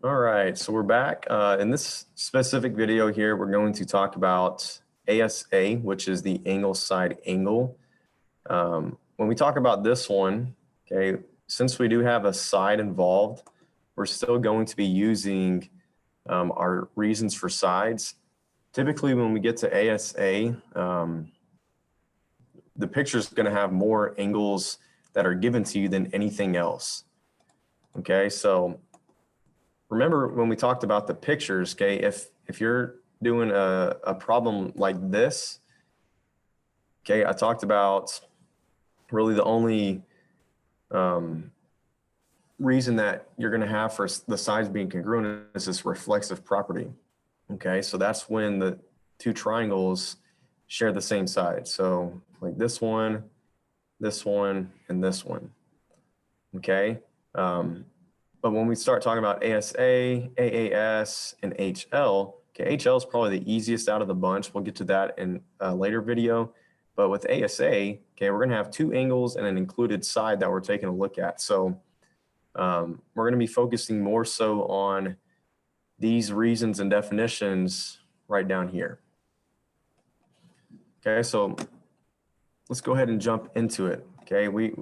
All right, so we're back. In this specific video here, we're going to talk about ASA, which is the angle side angle. When we talk about this one, okay, since we do have a side involved, we're still going to be using our reasons for sides. Typically, when we get to ASA, the picture is going to have more angles that are given to you than anything else. Okay, so remember when we talked about the pictures, okay, if you're doing a problem like this, okay, I talked about really the only reason that you're going to have for the sides being congruent is this reflexive property. Okay, so that's when the two triangles share the same side. So like this one, and this one. Okay. But when we start talking about ASA, AAS, and HL, okay, HL is probably the easiest out of the bunch. We'll get to that in a later video. But with ASA, okay, we're going to have two angles and an included side that we're taking a look at. So we're going to be focusing more so on these reasons and definitions right down here. Okay, so let's go ahead and jump into it. Okay, we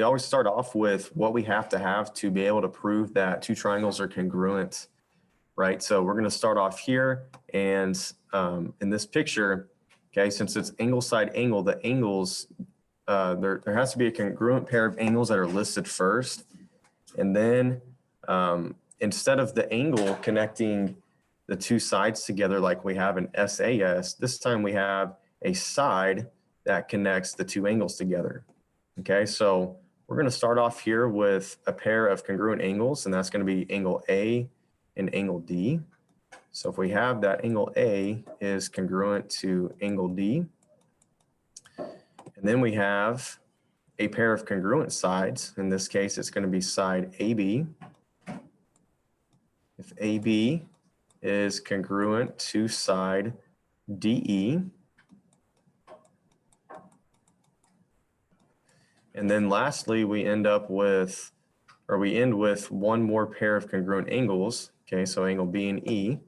always start off with what we have to be able to prove that two triangles are congruent, right? So we're going to start off here, and in this picture, okay, since it's angle side angle, the angles, there has to be a congruent pair of angles that are listed first, and then instead of the angle connecting the two sides together like we have in SAS, this time we have a side that connects the two angles together. Okay, so we're going to start off here with a pair of congruent angles, and that's going to be angle A and angle D. So if we have that angle A is congruent to angle D, and then we have a pair of congruent sides. In this case, it's going to be side AB. If AB is congruent to side DE, and then lastly, we end with one more pair of congruent angles. Okay, so angle B and E.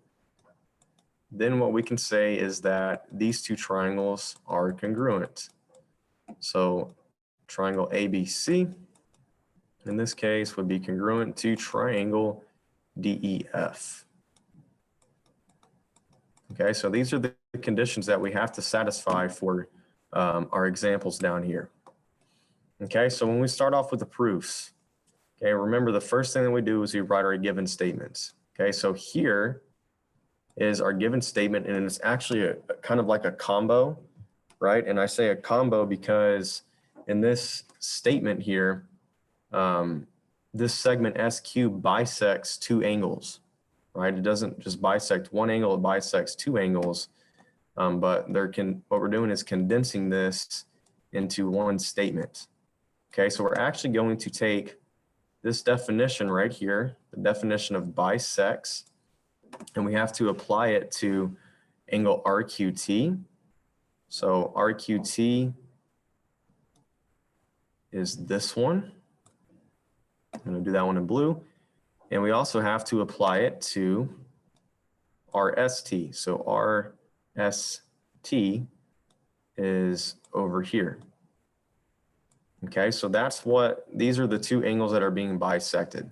Then what we can say is that these two triangles are congruent. So triangle ABC, in this case, would be congruent to triangle DEF. Okay, so these are the conditions that we have to satisfy for our examples down here. Okay, so when we start off with the proofs, okay, remember the first thing that we do is we write our given statements. Okay, so here is our given statement, and it's actually a kind of like a combo, right? And I say a combo because in this statement here, this segment SQ bisects two angles, right? It doesn't just bisect one angle, it bisects two angles, but what we're doing is condensing this into one statement. Okay, so we're actually going to take this definition right here, the definition of bisects, and we have to apply it to angle RQT. So RQT is this one. I'm going to do that one in blue. And we also have to apply it to RST. So RST is over here. Okay, so these are the two angles that are being bisected.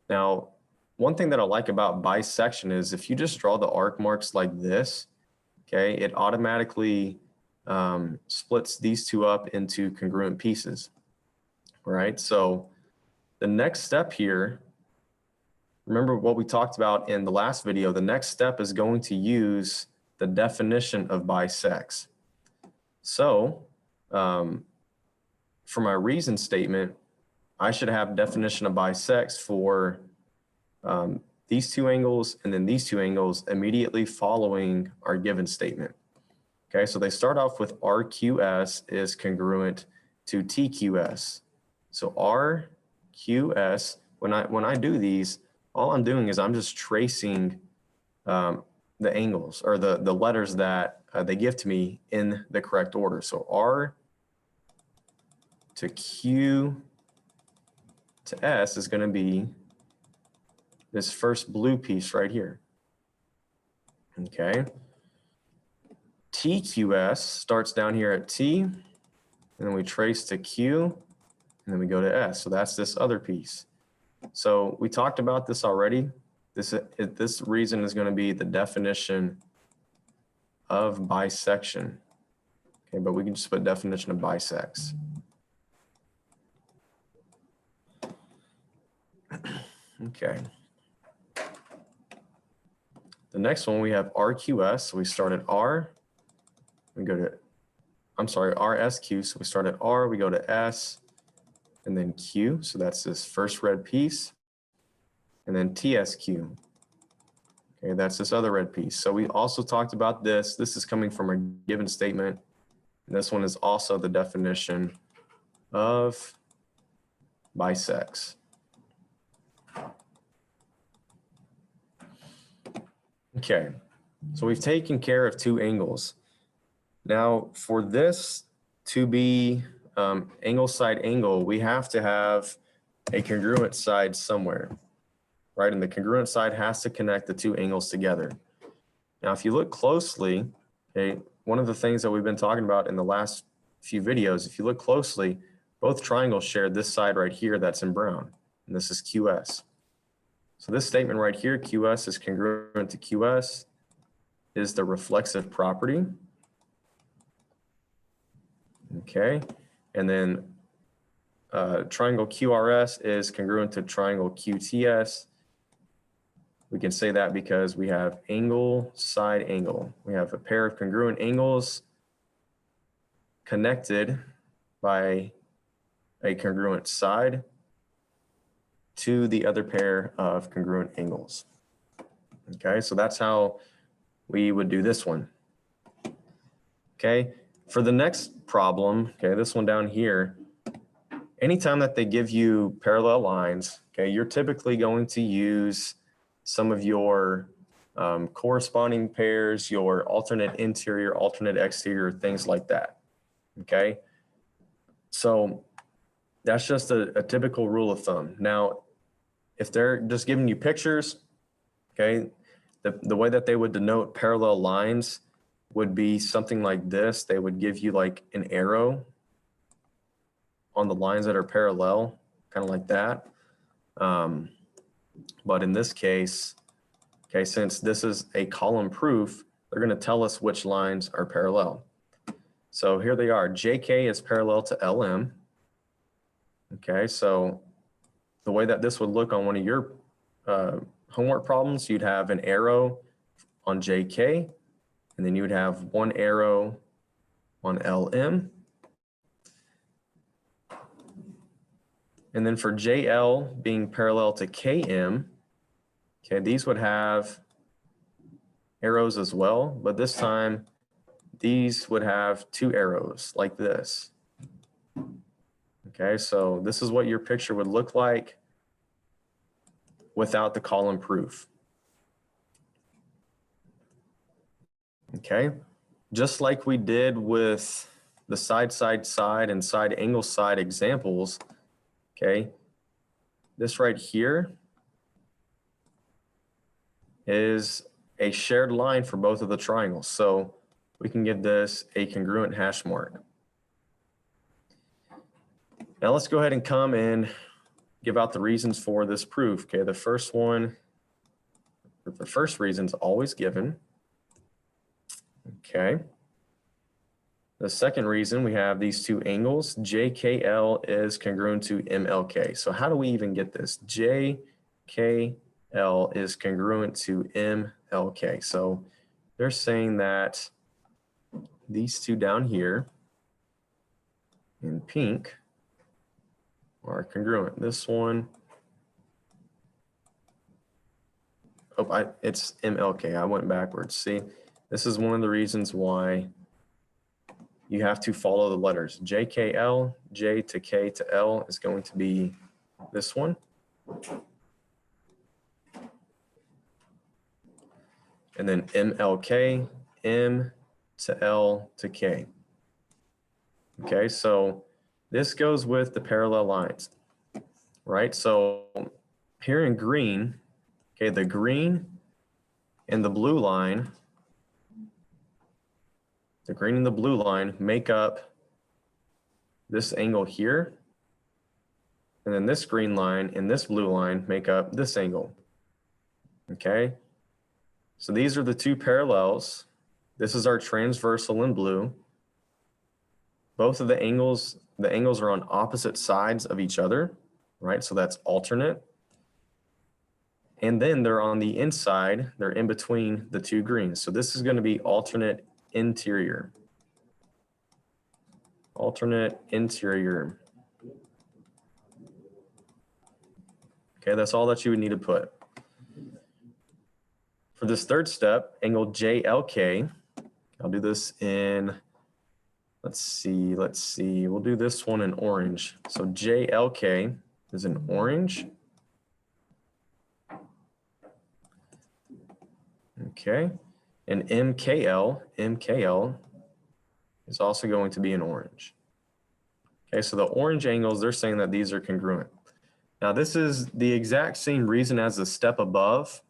Now, one thing that I like about bisection is if you just draw the arc marks like this, okay, it automatically splits these two up into congruent pieces, right? So the next step here, remember what we talked about in the last video, the next step is going to use the definition of bisects. So for my reason statement, I should have definition of bisects for these two angles and then these two angles immediately following our given statement. Okay, so they start off with RQS is congruent to TQS. So RQS, when I do these, all I'm doing is I'm just tracing the angles or the letters that they give to me in the correct order. So R to Q to S is going to be this first blue piece right here. Okay. TQS starts down here at T, and then we trace to Q, and then we go to S. So that's this other piece. So we talked about this already. This reason is going to be the definition of bisection. Okay, but we can just put definition of bisects. Okay. The next one we have RQS. So we start at R. We go to, I'm sorry, RSQ. So we start at R, we go to S, and then Q. So that's this first red piece. And then TSQ. Okay, that's this other red piece. So we also talked about this. This is coming from a given statement. And this one is also the definition of bisects. Okay, so we've taken care of two angles. Now for this to be angle side angle, we have to have a congruent side somewhere, right? And the congruent side has to connect the two angles together. Now, if you look closely, okay, one of the things that we've been talking about in the last few videos, if you look closely, both triangles share this side right here that's in brown, and this is QS. So this statement right here, QS is congruent to QS, is the reflexive property. Okay, and then triangle QRS is congruent to triangle QTS. We can say that because we have angle, side angle. We have a pair of congruent angles connected by a congruent side to the other pair of congruent angles. Okay, so that's how we would do this one. Okay, for the next problem, okay, this one down here, anytime that they give you parallel lines, okay, you're typically going to use some of your corresponding pairs, your alternate interior, alternate exterior, things like that. Okay, so that's just a typical rule of thumb. Now, if they're just giving you pictures, okay, the way that they would denote parallel lines would be something like this. They would give you like an arrow on the lines that are parallel, kind of like that. But in this case, okay, since this is a column proof, they're going to tell us which lines are parallel. So here they are. JK is parallel to LM. Okay, so the way that this would look on one of your homework problems, you'd have an arrow on JK, and then you would have one arrow on LM. And then for JL being parallel to KM, okay, these would have arrows as well, but this time these would have two arrows like this. Okay, so this is what your picture would look like without the column proof. Okay, just like we did with the side, side, side, and side angle side examples, okay, this right here is a shared line for both of the triangles. So we can give this a congruent hash mark. Now let's go ahead and come and give out the reasons for this proof. Okay, the first reason is always given. Okay. The second reason, we have these two angles. JKL is congruent to MLK. So how do we even get this? JKL is congruent to MLK. So they're saying that these two down here in pink are congruent. This one, oh, it's MLK. I went backwards. See, this is one of the reasons why you have to follow the letters. JKL, J to K to L is going to be this one. And then MLK, M to L to K. Okay, so this goes with the parallel lines, right? So here in green, Okay, the green and the blue line, make up this angle here. And then this green line and this blue line make up this angle. Okay, so these are the two parallels. This is our transversal in blue. Both of the angles are on opposite sides of each other, right? So that's alternate. And then they're on the inside, they're in between the two greens. So this is going to be alternate interior. Alternate interior. Okay, that's all that you would need to put. For this third step, angle JLK, I'll do this in, let's see, we'll do this one in orange. So JLK is in orange. Okay, and MKL is also going to be in orange. Okay, so the orange angles, they're saying that these are congruent. Now this is the exact same reason as the step above.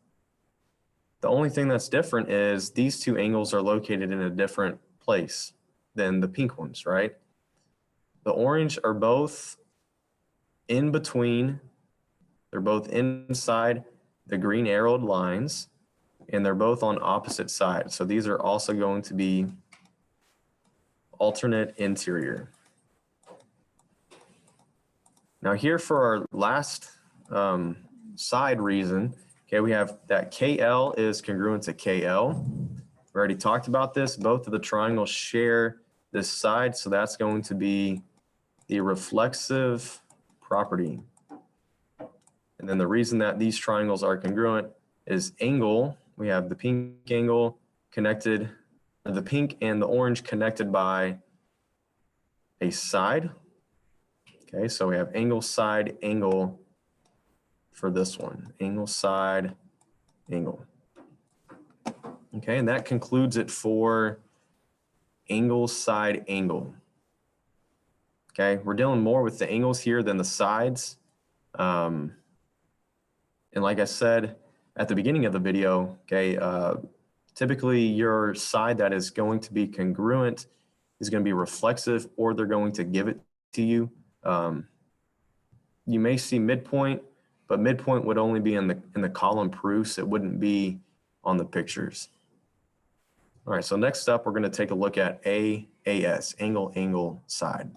The only thing that's different is these two angles are located in a different place than the pink ones, right? The orange are both in between, they're both inside the green arrowed lines, and they're both on opposite sides. So these are also going to be alternate interior. Now here for our last side reason, okay, we have that KL is congruent to KL. We already talked about this. Both of the triangles share this side, so that's going to be the reflexive property. And then the reason that these triangles are congruent is angle. We have the pink angle connected, or the pink and the orange connected by a side. Okay, so we have angle, side, angle for this one. Angle, side, angle. Okay, and that concludes it for angle, side, angle. Okay, we're dealing more with the angles here than the sides. And like I said at the beginning of the video, okay, typically your side that is going to be congruent is going to be reflexive, or they're going to give it to you. You may see midpoint, but midpoint would only be in the column proofs. It wouldn't be on the pictures. All right, so next up, we're going to take a look at AAS, angle, angle, side.